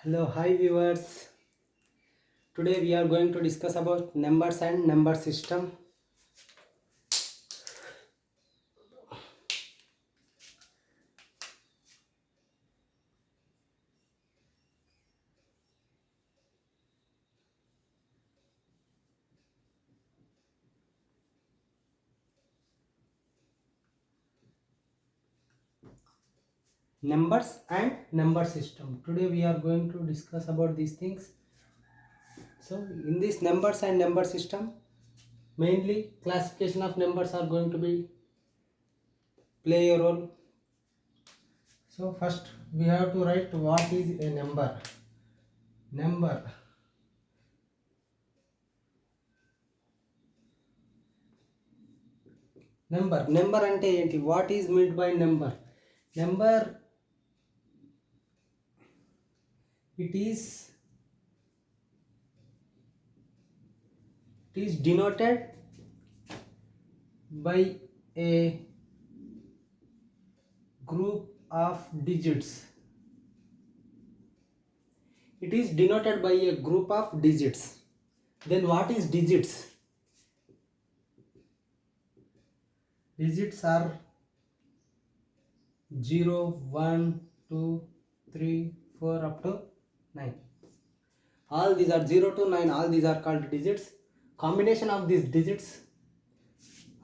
Hello, hi viewers. Today we are going to discuss about numbers and number system. Numbers and number system. Today we are going to discuss about these things. So in this numbers and number system, mainly classification of numbers are going to be play a role. So first we have to write what is a number. Number. Number అంటే ఏంటి? What is meant by number? Number, it is denoted by a group of digits. It is denoted by a group of digits. Then what is digits? Digits are 0, 1, 2, 3, 4 up to 9. All these are 0 to 9. All these are called digits. Combination of these digits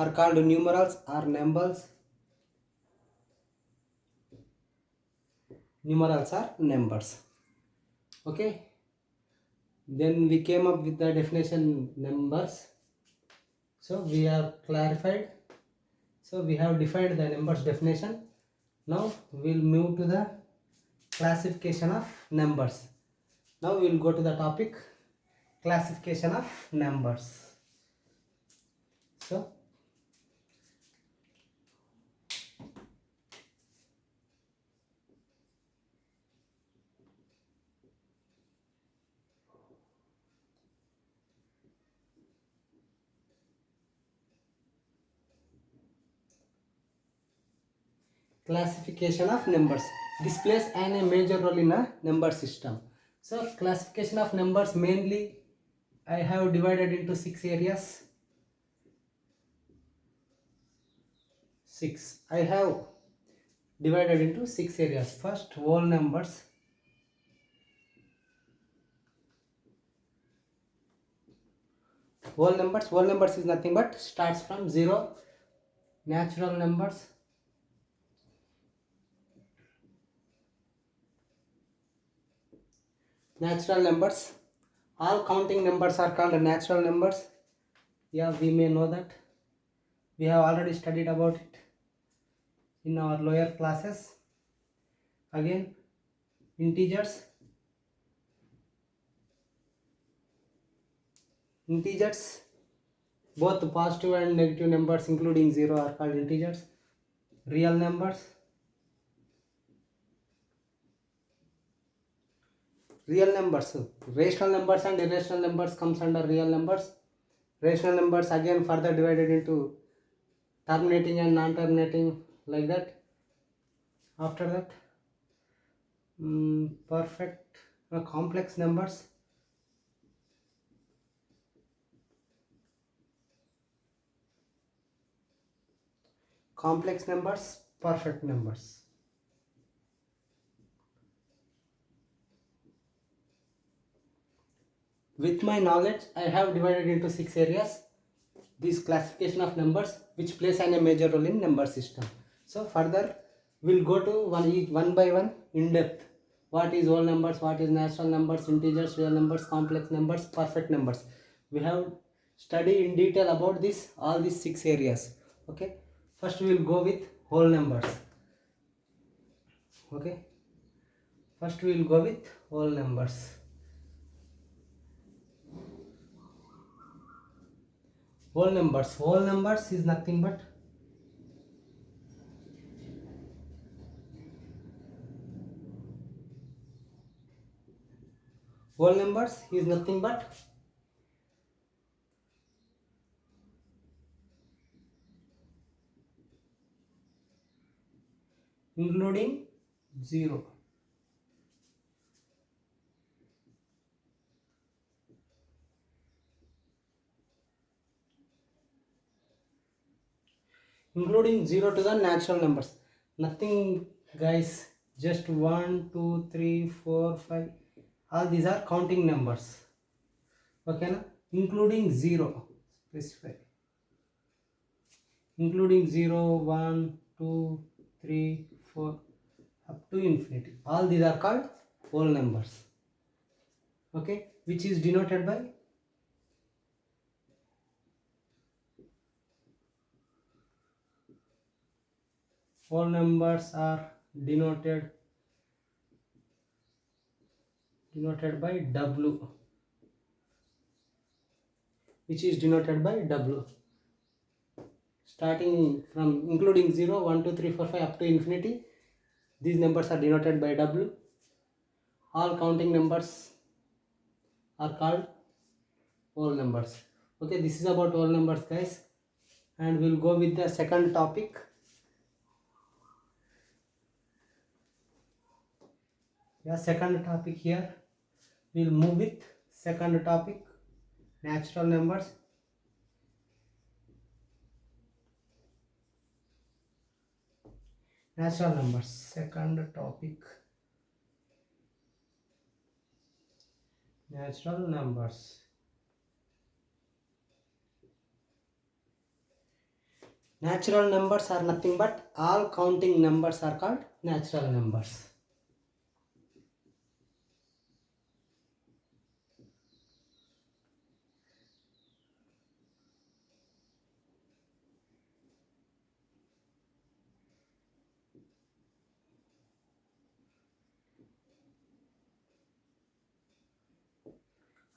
are called numerals or numbers. Numerals are numbers. Okay. Then we came up with the definition numbers. So we have clarified. So we have defined the numbers definition. Now we'll move to the classification of numbers. Now we'll go to the topic classification of numbers. So classification of numbers displays a major role in a number system. So classification of numbers, mainly I have divided into 6 areas. 6. I have divided into 6 areas. First, whole numbers. Whole numbers is nothing but starts from 0. Natural numbers. Natural numbers. All counting numbers are called natural numbers. Yeah, we may know that. We have already studied about it in our lower classes. Again, integers. Integers, both positive and negative numbers including 0 are called integers. Real numbers. Real numbers, rational numbers and irrational numbers comes under real numbers. Rational numbers again further divided into terminating and non-terminating, like that. After that, perfect complex numbers. Complex numbers, perfect numbers. With my knowledge, I have divided into 6 areas this classification of numbers, which plays a major role in number system. So further we'll go to one by one in depth. What is whole numbers, what is natural numbers, integers, real numbers, complex numbers, perfect numbers. We have studied in detail about this, all these 6 areas. Okay, first we will go with whole numbers. Okay, first we will go with whole numbers. Whole numbers is nothing but including 0. including 0 to the natural numbers. Nothing guys, just 1, 2, 3, 4, 5. All these are counting numbers. Okay, na? Including 0. Specify. Including 0, 1, 2, 3, 4, up to infinity. All these are called whole numbers. Okay, which is denoted by whole numbers are denoted by W, which is denoted by W. Starting from including 0, 1, 2, 3, 4, 5 up to infinity, these numbers are denoted by W. All counting numbers are called whole numbers. Okay, this is about whole numbers guys, and we'll go with the second topic. Yeah, second topic here. We'll move with second topic, natural numbers. Natural numbers, second topic, natural numbers. Natural numbers are nothing but all counting numbers are called natural numbers.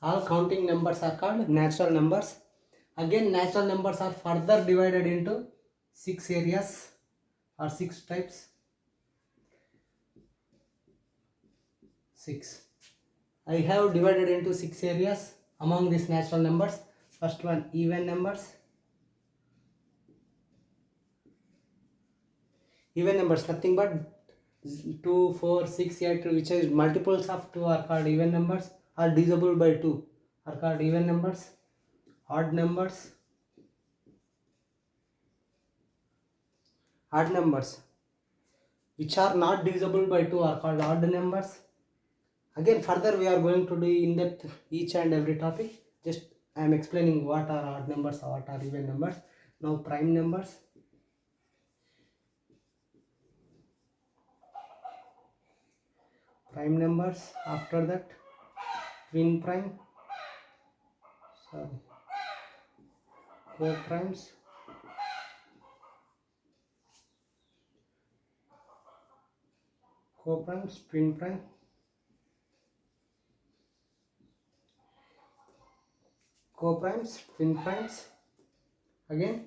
All counting numbers are called natural numbers. Again, natural numbers are further divided into 6 areas or 6 types. 6. I have divided into 6 areas among these natural numbers. First one, even numbers. Even numbers, nothing but 2, 4, 6, 8, which is multiples of 2 are called even numbers, or divisible by 2 are called even numbers. Odd numbers. Odd numbers which are not divisible by 2 are called odd numbers. Again, further we are going to do in depth each and every topic. Just I am explaining what are odd numbers, what are even numbers. Now prime numbers. Prime numbers. After that, twin prime. Sorry. Co-primes. Co-primes, twin prime. Co-primes, twin primes. Again,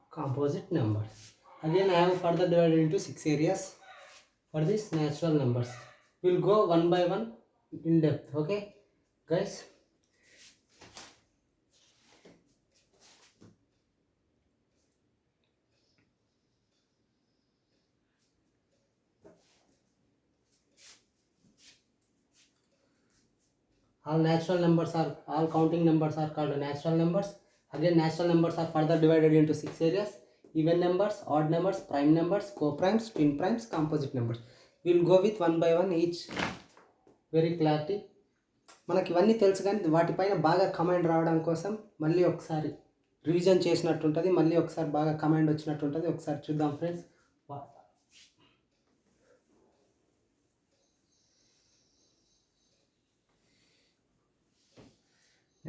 composite numbers. Again, I have further divided into 6 areas for these natural numbers. We'll go one by one in depth. Okay, guys. All natural numbers are, all counting numbers are called natural numbers. Again, natural numbers are further divided into 6 areas: even numbers, odd numbers, prime numbers, co-primes, twin primes, composite numbers. We will go with one by one each, very clarity. మనకి ఇవన్నీ తెలుసు కానీ వాటిపైన బాగా command రావడం కోసం మళ్ళీ ఒకసారి రివిజన్ చేసినట్టు ఉంటుంది, మళ్ళీ ఒకసారి బాగా కమాండ్ వచ్చినట్టు ఉంటుంది. ఒకసారి చూద్దాం ఫ్రెండ్స్.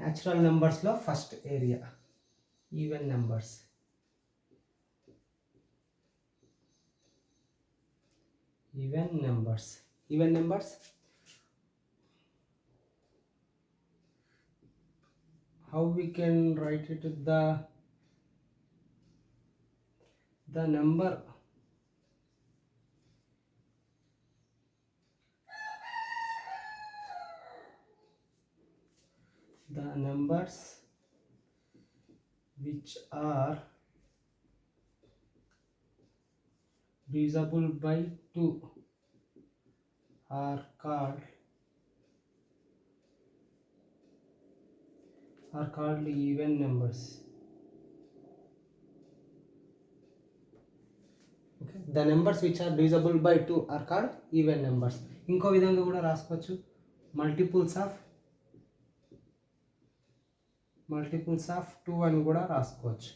న్యాచురల్ నెంబర్స్లో first area even numbers. Even numbers, even numbers how we can write it, the number the numbers which are divisible by 2 are called even numbers. Okay, the numbers which are divisible by 2 are called even numbers. ఇంకో విధంగా కూడా రాసుకోవచ్చు, multiples of 2 అని కూడా రాసుకోవచ్చు.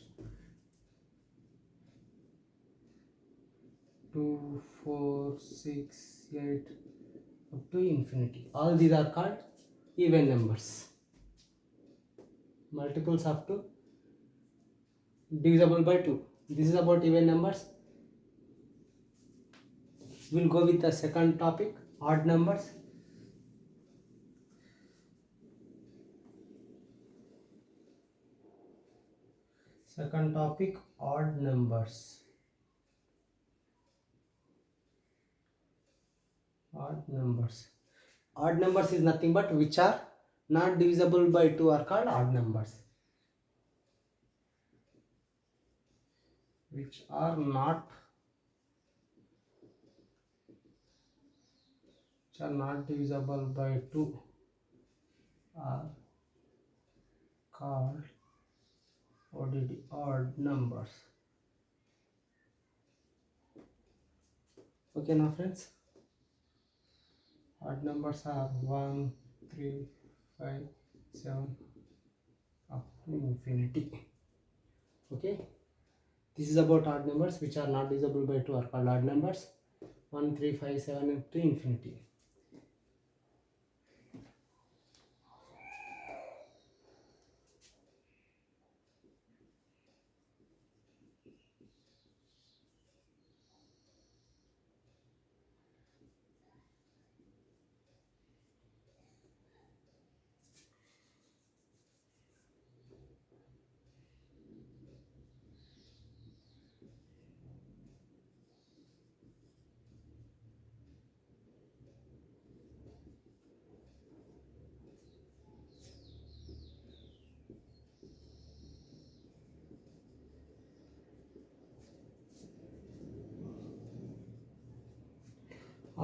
2, 4, 6, 8 up to infinity. All these are called even numbers. Multiples of 2 divisible by 2. This is about even numbers. We'll go with the second topic, odd numbers. Second topic, odd numbers. Odd numbers is nothing but which are not divisible by 2 are called odd numbers. Which are not divisible by 2 are called odd numbers. Okay now friends, odd numbers are 1, 3, 5, 7 up to infinity. Okay, this is about odd numbers which are not divisible by 2 are called odd numbers. 1, 3, 5, 7 up to infinity.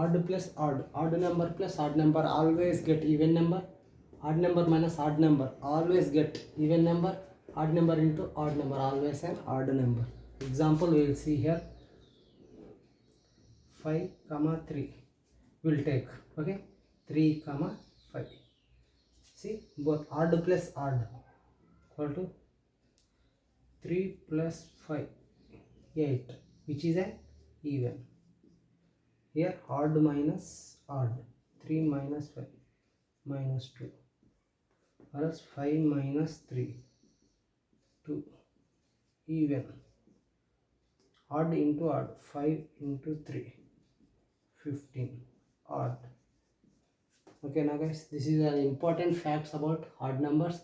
Odd plus odd number plus odd number always get even number. Odd number minus odd number always get even number. Odd number into odd number always an odd number. Example we will see here, 5, 3 will take. Okay, 3, 5. See, both odd plus odd equal to 3 plus 5, 8, which is an even. Here odd minus odd, 3 minus 5 minus 2, or else 5 minus 3, 2, even. Odd into odd, 5 into 3, 15, odd. Okay now guys, this is an important facts about odd numbers.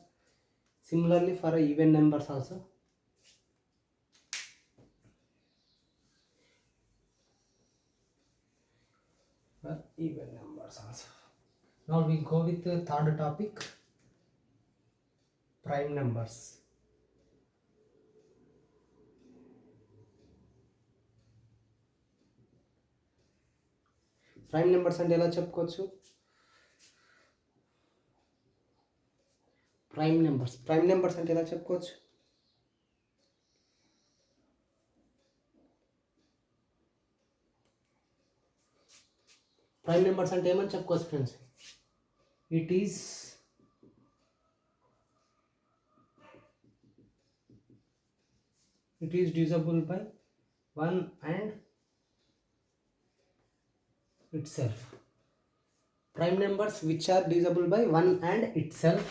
Similarly for even numbers also. Even numbers also. Now we go with the third topic, prime numbers. Prime numbers అంటే ఎలా చెప్పుకోవచ్చు? Prime numbers అంటే ఎలా చెప్పుకోవచ్చు? Prime numbers అంటే ఏమని చెప్పుకోవచ్చు friends? It is divisible by 1 and itself. Prime numbers which are divisible by 1 and itself,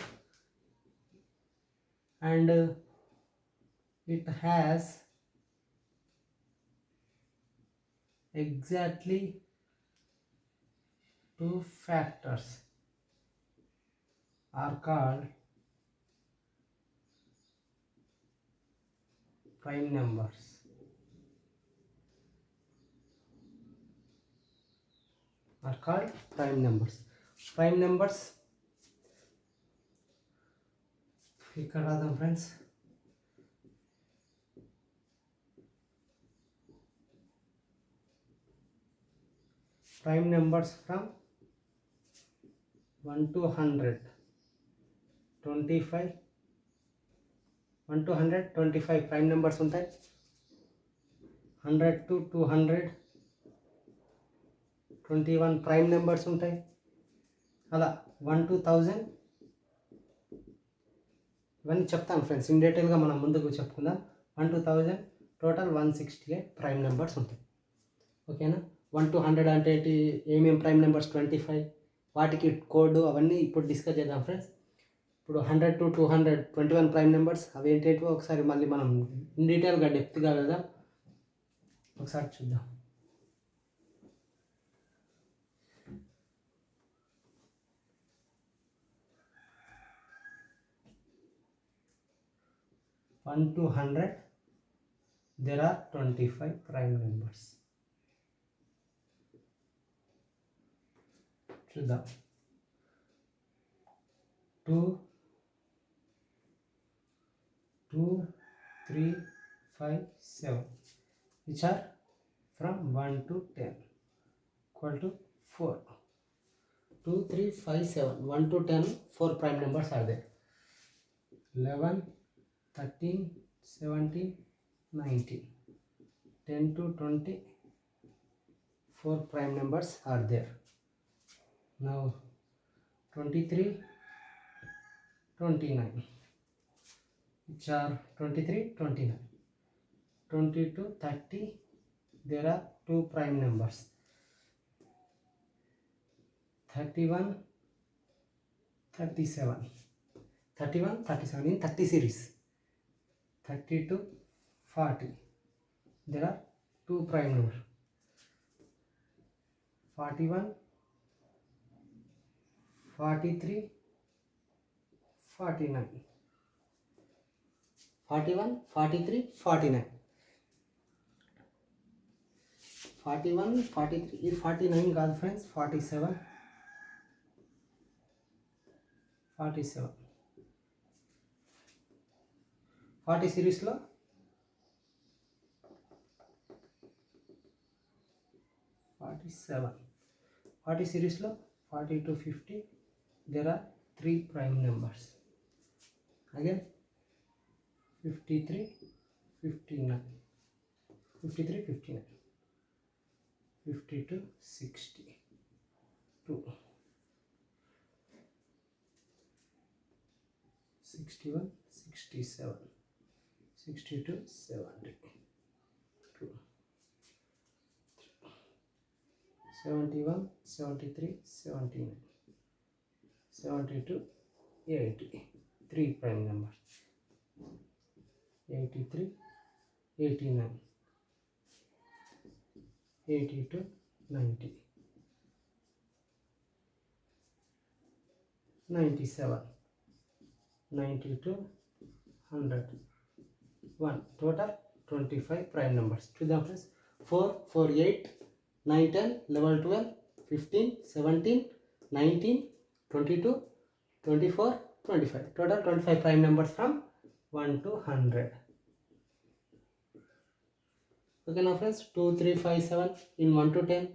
and it has exactly 2 factors are called prime numbers. Prime numbers ఇక్కడ రాద్దాం friends. prime numbers from 1 to 100, 25, 1 to 100 25 prime numbers ఉంటాయి. 100 to 200 21 prime numbers ఉంటాయి. అలా 1 to 1000 ఇవన్నీ చెప్తాను friends, in డీటెయిల్గా మనం ముందుకు చెప్పుకుందాం. 1 to 1000 టోటల్ 168 ప్రైమ్ నెంబర్స్ ఉంటాయి. ఓకేనా. 1 to 100 అంటే ఏంటి, ఏమేమి ప్రైమ్ నెంబర్స్, 25 వాటికి కోడ్ అవన్నీ ఇప్పుడు డిస్కస్ చేద్దాం ఫ్రెండ్స్. ఇప్పుడు 100 to 200 21 ప్రైమ్ నెంబర్స్ అవి ఏంటేంటివో ఒకసారి మళ్ళీ మనం ఇన్ డీటెయిల్గా డెప్త్గా వెళ్దాం. ఒకసారి చూద్దాం. 1 to 100 there are 25 prime numbers. చూద్దాం. 2 2 3 5 7 which are from 1 to 10 equal to 4. 2 3 5 7 1 to 10 4 prime numbers are there. 11 13 17 19 10 to 20 4 prime numbers are there. Now 23 29 which are 23 29 20 to 30 there are 2 prime numbers. 31 37 31 37 in 30 series. 30 to 40 there are 2 prime numbers. 41 43 49 41 43 49 41 43 ఇది 49 కాదు friends, 47 47 40 సిరీస్లో 47 40 సిరీస్లో 40 to 50 there are 3 prime numbers. Again 53 59 53 59 52 60 2 61 67 62 70 2 71 73 79 72 80 3 prime numbers. 83 89 82 90 97 92 100 1 total 25 prime numbers. చూద్దాం friends. 4 4 8 9 10 11 12 15 17 19 22 24 25 total 25 prime numbers from 1 to 100. Okay now friends, 2 3 5 7 in 1 to 10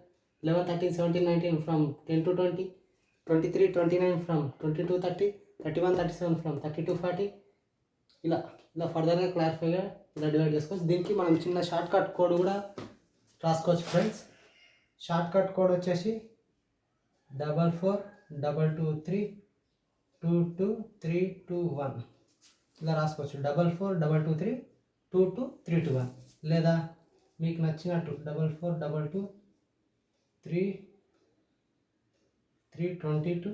11 13 17 19 from 10 to 20 23 29 from 20 to 30 31 37 from 30 to 40 ఇలా ఇలా ఫర్దర్గా క్లారిఫైగా ఇలా divide చేసుకోవచ్చు. దీనికి మనం చిన్న షార్ట్ కట్ కోడ్ కూడా రాసుకోవచ్చు ఫ్రెండ్స్. షార్ట్ కట్ కోడ్ వచ్చేసి 44 22 3 22 3 2 1 ఇలా రాసుకోవచ్చు. 44 22 3 22 3 2 1 లేదా మీకు నచ్చినట్టు 44 22 3 322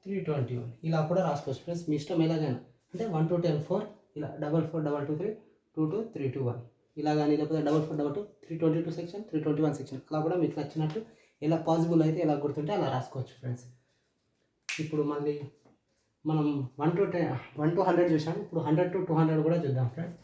321 ఇలా కూడా రాసుకోవచ్చు ఫ్రెండ్స్, మీ ఇష్టం ఎలాగైనా. అంటే 1 to 10 4 ఇలా 44 22 3 22 321 ఇలా కానీ, లేకపోతే 44 22 322 సెక్షన్ 321 సెక్షన్ అలా కూడా మీకు నచ్చినట్టు ఎలా పాసిబుల్ అయితే ఎలా గుర్తుంటే అలా రాసుకోవచ్చు ఫ్రెండ్స్. ఇప్పుడు మళ్ళీ మనం 1 to 100 చూసాము. ఇప్పుడు 100 to 200 కూడా చూద్దాం ఫ్రెండ్స్.